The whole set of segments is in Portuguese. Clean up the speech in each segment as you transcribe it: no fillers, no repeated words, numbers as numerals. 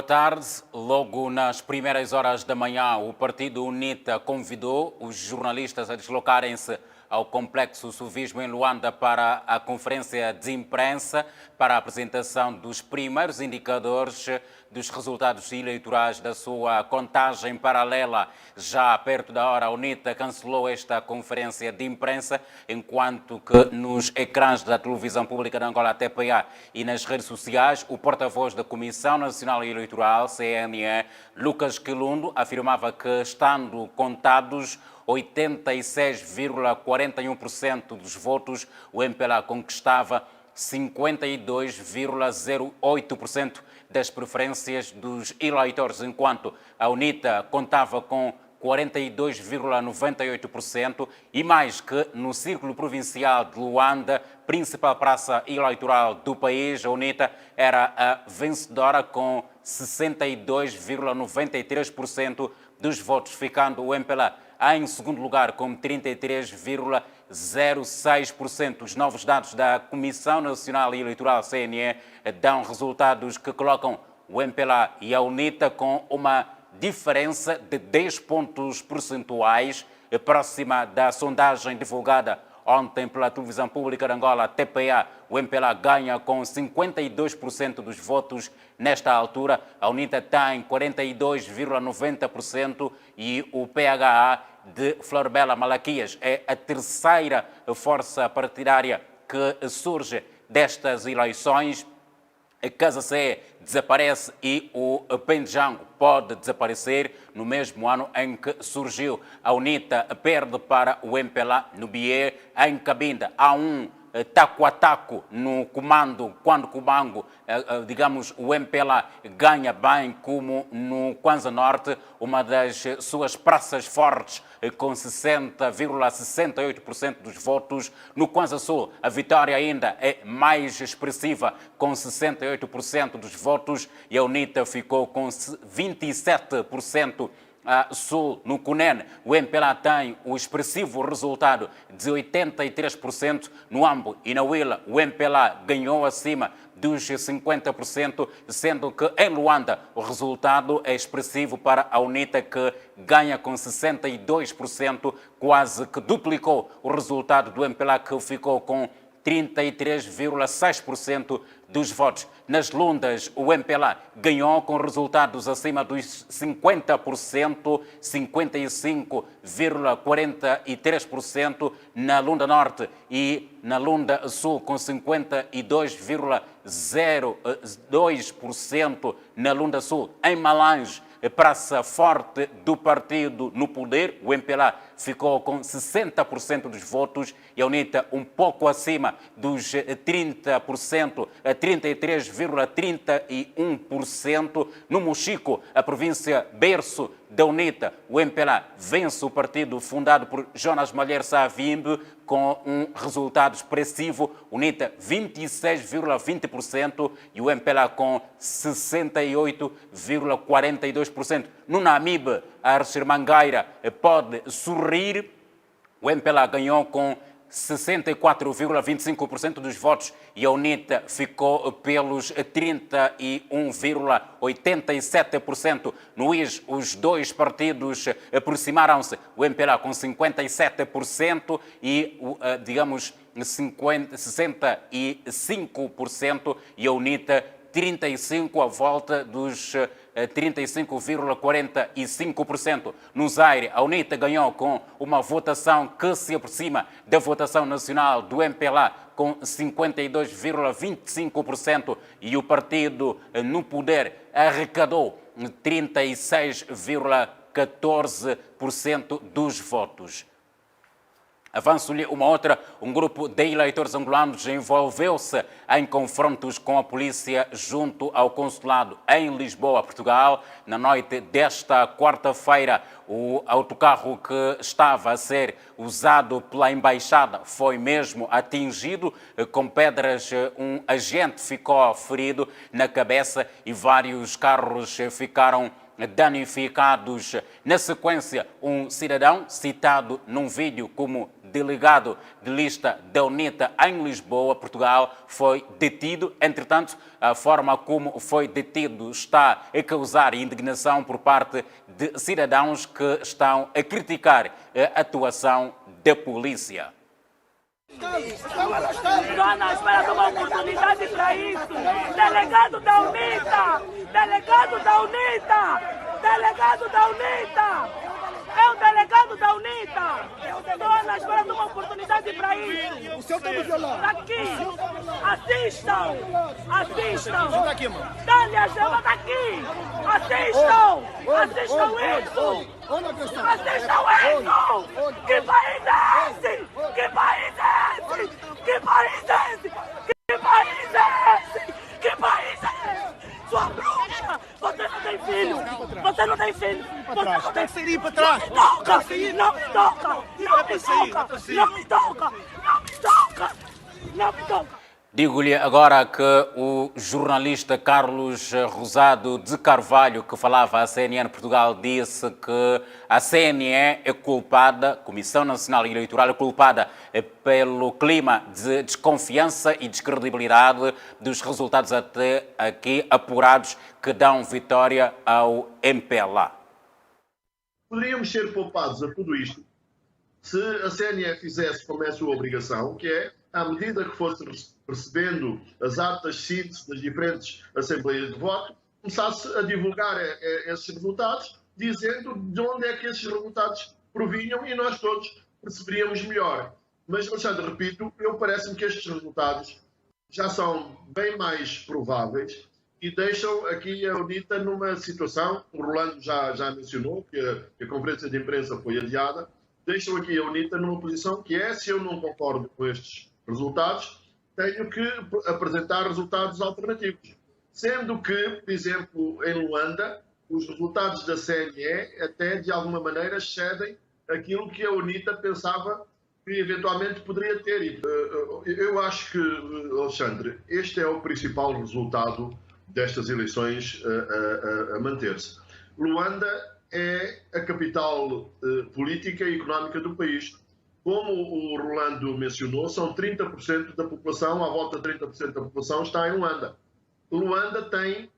Boa tarde. Logo nas primeiras horas da manhã, o partido UNITA convidou os jornalistas a deslocarem-se ao Complexo Suvismo em Luanda para a conferência de imprensa para a apresentação dos primeiros indicadores dos resultados eleitorais da sua contagem paralela. Já perto da hora, a UNITA cancelou esta conferência de imprensa, enquanto que nos ecrãs da televisão pública de Angola, TPA, e nas redes sociais, o porta-voz da Comissão Nacional Eleitoral, CNE, Lucas Quilundo, afirmava que, estando contados 86,41% dos votos, o MPLA conquistava 52,08% das preferências dos eleitores, enquanto a UNITA contava com 42,98% e mais que no Círculo Provincial de Luanda, principal praça eleitoral do país, a UNITA era a vencedora com 62,93% dos votos, ficando o MPLA em segundo lugar com 33,06%. Os novos dados da Comissão Nacional Eleitoral, CNE, dão resultados que colocam o MPLA e a UNITA com uma diferença de 10 pontos percentuais, próxima da sondagem divulgada ontem pela televisão pública de Angola, TPA. O MPLA ganha com 52% dos votos nesta altura, a UNITA tem 42,90% e o PHA de Florbela Malaquias é a terceira força partidária que surge destas eleições. A Casa CE desaparece e o Penjango pode desaparecer no mesmo ano em que surgiu. A UNITA perde para o MPLA no Bié, em Cabinda. Há um taco a taco no comando, quando Cubango, digamos, o MPLA ganha bem, como no Kwanza Norte, uma das suas praças fortes, com 60,68% dos votos. No Kwanza Sul, a vitória ainda é mais expressiva, com 68% dos votos, e a UNITA ficou com 27%. Sul, no Cunene, o MPLA tem o expressivo resultado de 83%. No Ambo e na Huila, o MPLA ganhou acima dos 50%, sendo que em Luanda o resultado é expressivo para a UNITA, que ganha com 62%, quase que duplicou o resultado do MPLA, que ficou com 33,6% dos votos. Nas Lundas, o MPLA ganhou com resultados acima dos 50%, 55,43% na Lunda Norte e na Lunda Sul, com 52,02% na Lunda Sul. Em Malange, praça forte do partido no poder, o MPLA ficou com 60% dos votos e a UNITA um pouco acima dos 30%, 33,31%. No Mochico, a província berço da UNITA, o MPLA vence o partido fundado por Jonas Malher Savimbe com um resultado expressivo, UNITA 26,20% e o MPLA com 68,42%. No Namibe, a Arxirmangaira pode sorrir, o MPLA ganhou com 64,25% dos votos e a UNITA ficou pelos 31,87%. No IS, os dois partidos aproximaram-se, o MPLA com 57% e, digamos, 65% e a UNITA 35%, à volta dos 35,45%. No Zaire, a UNITA ganhou com uma votação que se aproxima da votação nacional do MPLA, com 52,25%, e o partido no poder arrecadou 36,14% dos votos. Avanço-lhe uma outra, um grupo de eleitores angolanos envolveu-se em confrontos com a polícia junto ao consulado em Lisboa, Portugal. Na noite desta quarta-feira, o autocarro que estava a ser usado pela embaixada foi mesmo atingido com pedras. Um agente ficou ferido na cabeça e vários carros ficaram danificados. Na sequência, um cidadão citado num vídeo como delegado de lista da UNITA em Lisboa, Portugal, foi detido. Entretanto, a forma como foi detido está a causar indignação por parte de cidadãos que estão a criticar a atuação da polícia. Estou à espera de uma oportunidade para isso. Delegado da UNITA! Delegado da UNITA! Delegado da UNITA! É o delegado da UNITA! Estou à espera de uma oportunidade para isso. O senhor está me violando. Daqui! Assistam! Assistam! Dá-lhe a chama daqui! Assistam! Assistam isso! Assistam isso! Que país é esse? Que país é esse? Que país é esse? Que país é esse? Que país é esse? Sua bruxa! Você não tem filho! Você não tem filho! Você não tem filho! Não me toca! Não me toca! Não me toca! Não me toca! Não me toca! Não me toca! Digo-lhe agora que o jornalista Carlos Rosado de Carvalho, que falava à CNN Portugal, disse que a CNE é culpada, Comissão Nacional Eleitoral é culpada pelo clima de desconfiança e descredibilidade dos resultados até aqui apurados que dão vitória ao MPLA. Poderíamos ser poupados a tudo isto se a CNE fizesse como é a sua obrigação, que é, à medida que fosse recebendo as atas síntese das diferentes assembleias de voto, começasse a divulgar esses resultados, dizendo de onde é que esses resultados provinham e nós todos perceberíamos melhor. Mas, Alexandre, repito, eu parece-me que estes resultados já são bem mais prováveis e deixam aqui a UNITA numa situação, o Rolando já mencionou que a conferência de imprensa foi adiada, deixam aqui a UNITA numa posição que é, se eu não concordo com estes resultados, tenho que apresentar resultados alternativos. Sendo que, por exemplo, em Luanda, os resultados da CNE até, de alguma maneira, excedem aquilo que a UNITA pensava que eventualmente poderia ter. Eu acho que, Alexandre, este é o principal resultado destas eleições a manter-se. Luanda é a capital política e económica do país. Como o Rolando mencionou, são 30% da população, à volta de 30% da população está em Luanda. Luanda tem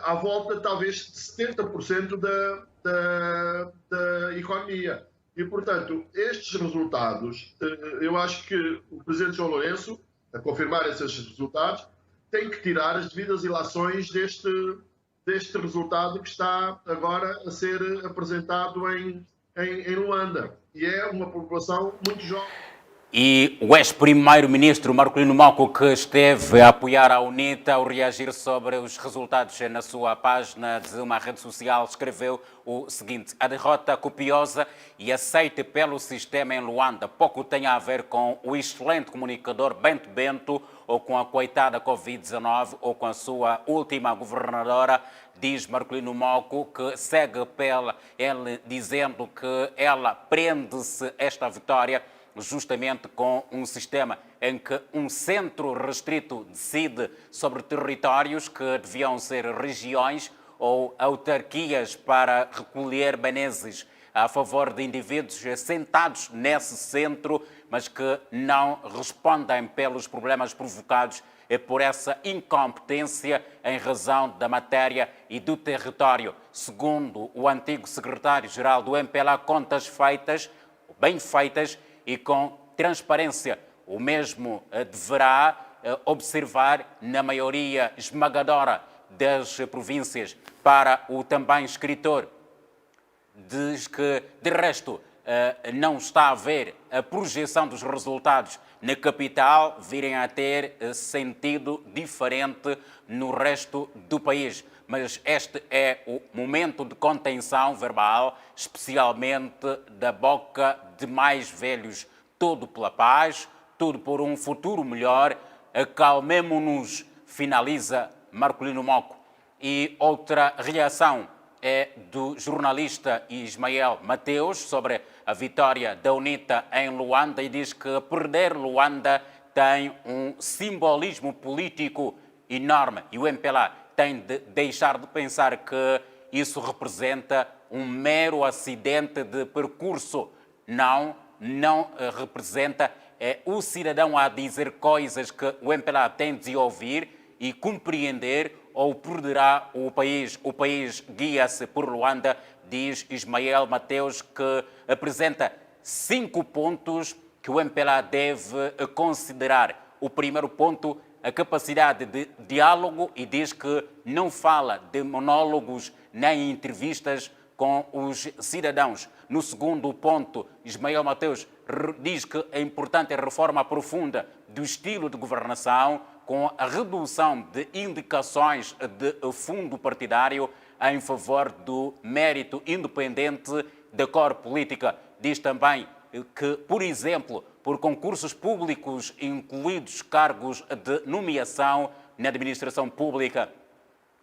à volta, talvez, de 70% da economia. E, portanto, estes resultados, eu acho que o Presidente João Lourenço, a confirmar esses resultados, tem que tirar as devidas ilações deste resultado que está agora a ser apresentado em Luanda. E é uma população muito jovem. E o ex-primeiro-ministro Marcolino Mocco, que esteve a apoiar a UNITA ao reagir sobre os resultados na sua página de uma rede social, escreveu o seguinte: a derrota copiosa e aceita pelo sistema em Luanda pouco tem a ver com o excelente comunicador Bento Bento ou com a coitada Covid-19 ou com a sua última governadora, diz Marcolino Mocco, que segue ele dizendo que ela prende-se esta vitória justamente com um sistema em que um centro restrito decide sobre territórios que deviam ser regiões ou autarquias para recolher benesses a favor de indivíduos sentados nesse centro, mas que não respondem pelos problemas provocados por essa incompetência em razão da matéria e do território. Segundo o antigo secretário-geral do MPLA, contas feitas, bem feitas, e com transparência. O mesmo deverá observar na maioria esmagadora das províncias. Para o também escritor, diz que, de resto, não está a ver a projeção dos resultados na capital virem a ter sentido diferente no resto do país. Mas este é o momento de contenção verbal, especialmente da boca de mais velhos. Tudo pela paz, tudo por um futuro melhor. Acalmemo-nos, finaliza Marcolino Mocco. E outra reação é do jornalista Ismael Mateus sobre a vitória da UNITA em Luanda e diz que perder Luanda tem um simbolismo político enorme e o MPLA tem de deixar de pensar que isso representa um mero acidente de percurso. Não representa o cidadão a dizer coisas que o MPLA tem de ouvir e compreender ou perderá o país. O país guia-se por Luanda, diz Ismael Mateus, que apresenta 5 pontos que o MPLA deve considerar. O primeiro ponto, a capacidade de diálogo, e diz que não fala de monólogos nem entrevistas com os cidadãos. No segundo ponto, Ismael Mateus diz que é importante a reforma profunda do estilo de governação, com a redução de indicações de fundo partidário em favor do mérito independente da cor política. Diz também que, por exemplo, por concursos públicos incluídos cargos de nomeação na administração pública.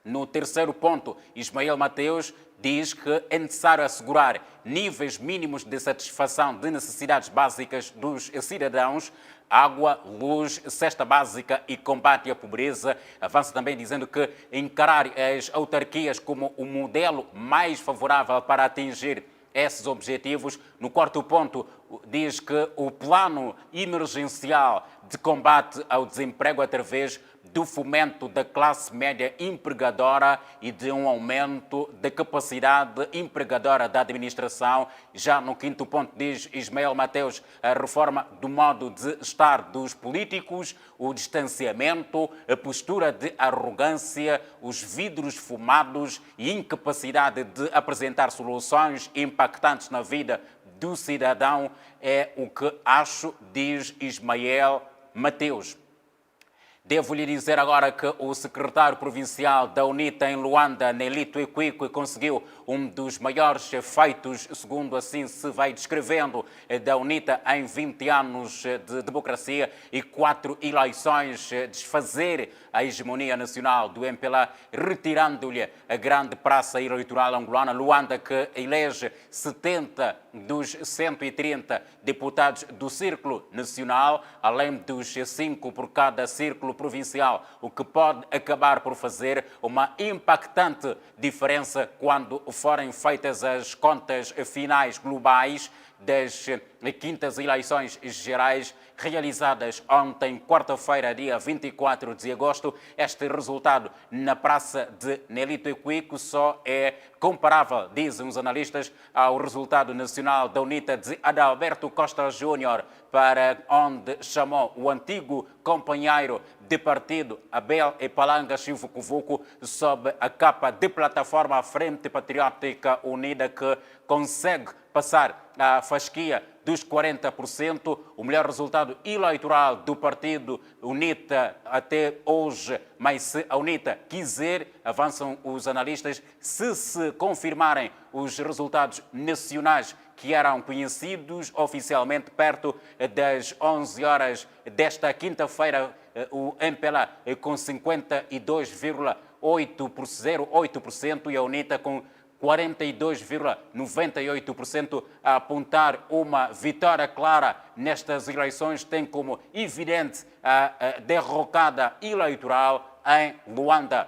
No terceiro ponto, Ismael Mateus diz que é necessário assegurar níveis mínimos de satisfação de necessidades básicas dos cidadãos, água, luz, cesta básica e combate à pobreza. Avança também dizendo que encarar as autarquias como o modelo mais favorável para atingir esses objetivos. No quarto ponto, diz que o plano emergencial de combate ao desemprego através do fomento da classe média empregadora e de um aumento da capacidade empregadora da administração. Já no quinto ponto, diz Ismael Mateus, a reforma do modo de estar dos políticos, o distanciamento, a postura de arrogância, os vidros fumados e incapacidade de apresentar soluções impactantes na vida do cidadão é o que acho, diz Ismael Mateus. Devo-lhe dizer agora que o secretário provincial da UNITA em Luanda, Nelito Equique, conseguiu um dos maiores feitos, segundo assim se vai descrevendo, da UNITA em 20 anos de democracia e 4 eleições, desfazer a hegemonia nacional do MPLA, retirando-lhe a grande praça eleitoral angolana. Luanda, que elege 70 dos 130 deputados do Círculo Nacional, além dos 5 por cada Círculo Provincial, o que pode acabar por fazer uma impactante diferença quando forem feitas as contas finais globais das quintas eleições gerais realizadas ontem, quarta-feira, dia 24 de agosto. Este resultado na praça de Nelito Equique só é comparável, dizem os analistas, ao resultado nacional da UNITA de Adalberto Costa Júnior, para onde chamou o antigo companheiro de partido Abel Epalanga Chivucuvuco, sob a capa de plataforma Frente Patriótica Unida, que consegue passar a fasquia dos 40%, o melhor resultado eleitoral do partido UNITA até hoje. Mas se a UNITA quiser, avançam os analistas, se confirmarem os resultados nacionais que eram conhecidos oficialmente perto das 11 horas desta quinta-feira, o MPLA com 52,08% e a UNITA com 42,98%, a apontar uma vitória clara nestas eleições, tem como evidente a derrocada eleitoral em Luanda.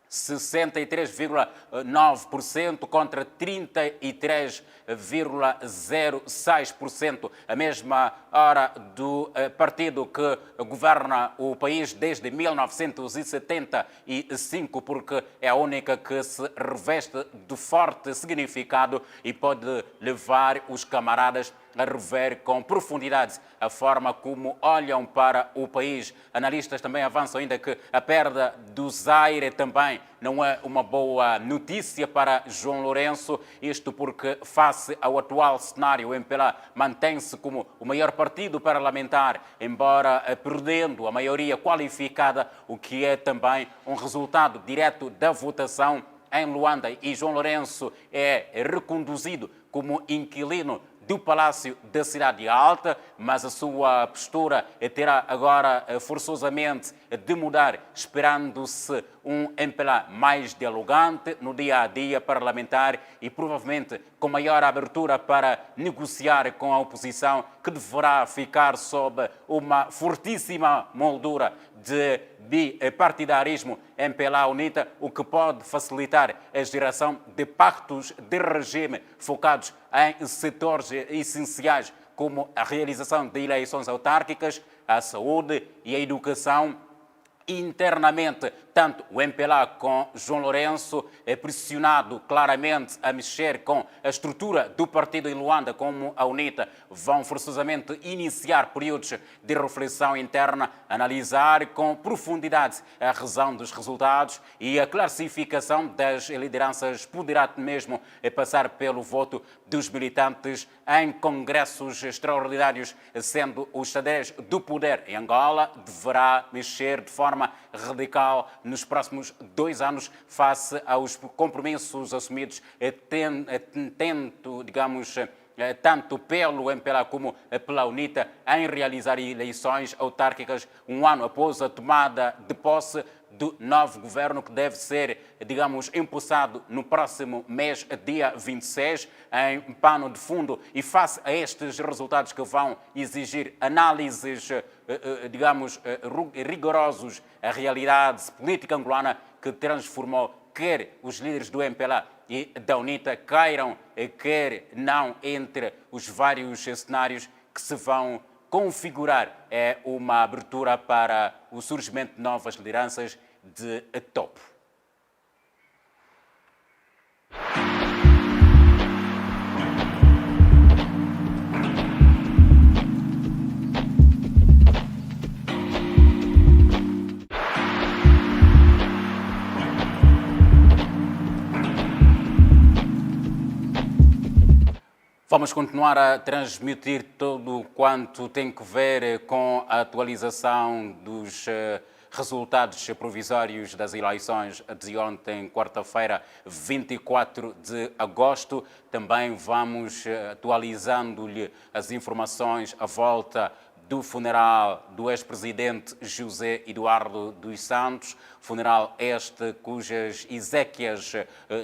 63,9% contra 33,06%. A mesma hora do partido que governa o país desde 1975, porque é a única que se reveste de forte significado e pode levar os camaradas a rever com profundidade a forma como olham para o país. Analistas também avançam ainda que a perda do Zaire também não é uma boa notícia para João Lourenço, isto porque, face ao atual cenário, o MPLA mantém-se como o maior partido parlamentar, embora perdendo a maioria qualificada, o que é também um resultado direto da votação em Luanda, e João Lourenço é reconduzido como inquilino do Palácio da Cidade Alta, mas a sua postura terá agora forçosamente de mudar, esperando-se um MPLA mais dialogante no dia a dia parlamentar e provavelmente com maior abertura para negociar com a oposição, que deverá ficar sob uma fortíssima moldura de bipartidarismo MPLA-UNITA, o que pode facilitar a geração de pactos de regime focados em setores essenciais como a realização de eleições autárquicas, a saúde e a educação. Internamente, tanto o MPLA com João Lourenço é pressionado claramente a mexer com a estrutura do partido em Luanda, como a UNITA, vão forçosamente iniciar períodos de reflexão interna, analisar com profundidade a razão dos resultados e a classificação das lideranças poderá mesmo passar pelo voto dos militantes em congressos extraordinários, sendo o xadrez do poder em Angola deverá mexer de forma radical nos próximos 2 anos face aos compromissos assumidos tanto pelo MPLA como pela UNITA em realizar eleições autárquicas 1 ano após a tomada de posse do novo governo, que deve ser, impulsado no próximo mês, dia 26, em pano de fundo. E face a estes resultados que vão exigir análises, rigorosos, a realidade política angolana que transformou quer os líderes do MPLA e da UNITA queiram, quer não, entre os vários cenários que se vão configurar uma abertura para o surgimento de novas lideranças de topo. Vamos continuar a transmitir tudo quanto tem que ver com a atualização dos resultados provisórios das eleições de ontem, quarta-feira, 24 de agosto. Também vamos atualizando-lhe as informações à volta do funeral do ex-presidente José Eduardo dos Santos, funeral este cujas exéquias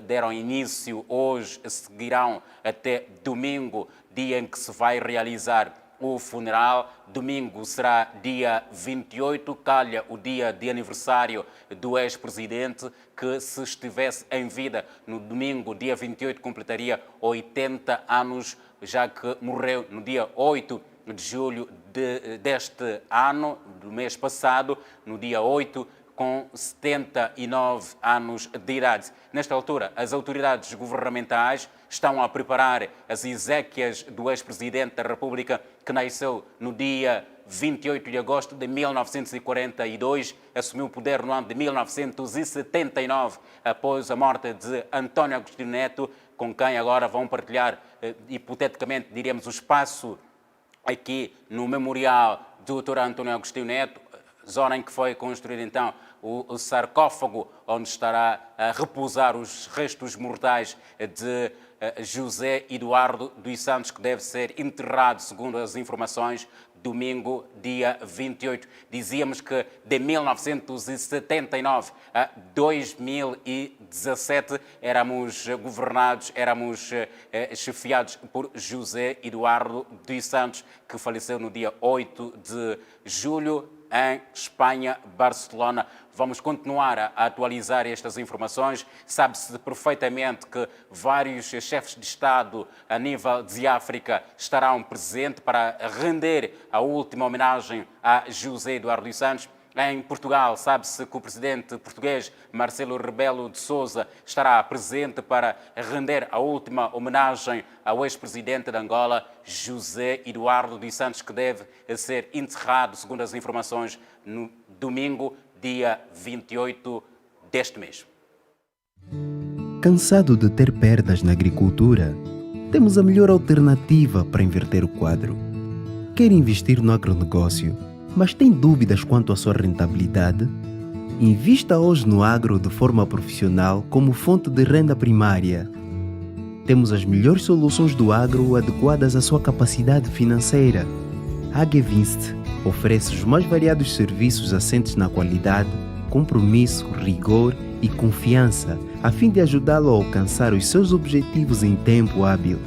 deram início hoje, seguirão até domingo, dia em que se vai realizar o funeral. Domingo será dia 28, calha o dia de aniversário do ex-presidente, que se estivesse em vida no domingo, dia 28, completaria 80 anos, já que morreu no dia 8 de julho deste ano, do mês passado, no dia 8, com 79 anos de idade. Nesta altura, as autoridades governamentais estão a preparar as exéquias do ex-presidente da República, que nasceu no dia 28 de agosto de 1942, assumiu o poder no ano de 1979, após a morte de António Agostinho Neto, com quem agora vão partilhar, hipoteticamente, diríamos, o espaço aqui no memorial do Dr. António Agostinho Neto, zona em que foi construído então o sarcófago onde estará a repousar os restos mortais de José Eduardo dos Santos, que deve ser enterrado, segundo as informações, domingo, dia 28. Dizíamos que de 1979 a 2017 éramos governados, éramos chefiados por José Eduardo dos Santos, que faleceu no dia 8 de julho em Espanha, Barcelona. Vamos continuar a atualizar estas informações. Sabe-se perfeitamente que vários chefes de Estado a nível de África estarão presentes para render a última homenagem a José Eduardo dos Santos. Em Portugal, sabe-se que o presidente português Marcelo Rebelo de Sousa estará presente para render a última homenagem ao ex-presidente de Angola, José Eduardo dos Santos, que deve ser enterrado, segundo as informações, no domingo, dia 28 deste mês. Cansado de ter perdas na agricultura? Temos a melhor alternativa para inverter o quadro. Quer investir no agronegócio, mas tem dúvidas quanto à sua rentabilidade? Invista hoje no agro de forma profissional como fonte de renda primária. Temos as melhores soluções do agro adequadas à sua capacidade financeira. A AgVinst oferece os mais variados serviços assentes na qualidade, compromisso, rigor e confiança, a fim de ajudá-lo a alcançar os seus objetivos em tempo hábil.